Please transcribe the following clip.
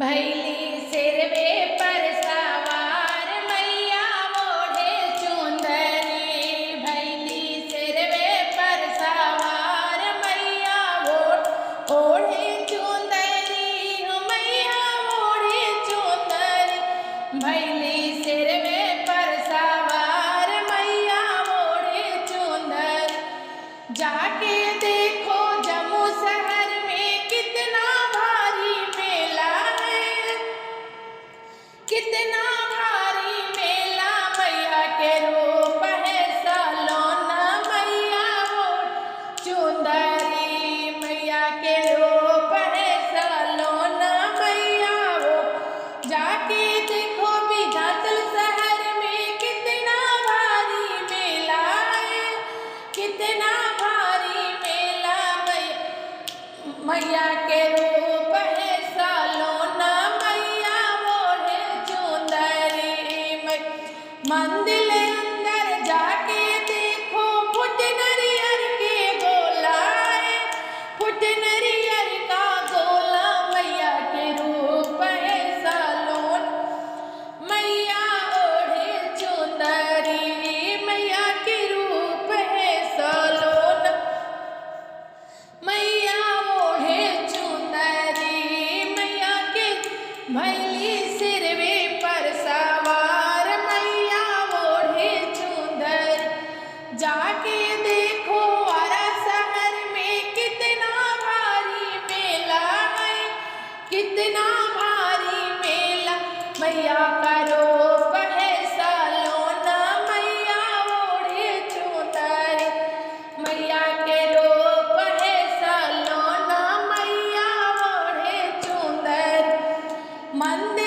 भैली सिरवे पर सवार मैया ओढ़े चुंदरी। भैली सिरवे पर सवार मैया ओढ़े चुंदरी। मैया ओढ़े चुंदरी। भैली सिरवे पर सवार मैया ओढ़े चुंदरी। जाके देखो जम्मू शहर में कितना भारी मेला है, कितना भारी मेला। मैया के रूप है सलोना मैया ओढ़ चुंदरी। मैया के रूप है सलोना मैया ओढ़। जाके देखो विंध्याचल शहर में कितना भारी मेला है, कितना भारी मेला। मैया के रूप है सलोना मैया ओढ़े चुंदरी। मंदिर अंदर जाके देखो फुट नरियर के गोला है, फुट नरियर का गोला। मैया के रूप है सलोना मैया ओढ़े चुंदरी। मैया के रूप है सलोना मैया ओढ़े चुंदरी। मैया के भैली सिरवे पर सवार मैया ओढ़े चुंदरी। जाके देखो आरा शहर में कितना भारी मेला है, कितना भारी मेला। मैया का रूप है सलोना मैया ओढ़े चुंदरी। मैया के रूप है सलोना मैया ओढ़े चुंदरी। मंदिर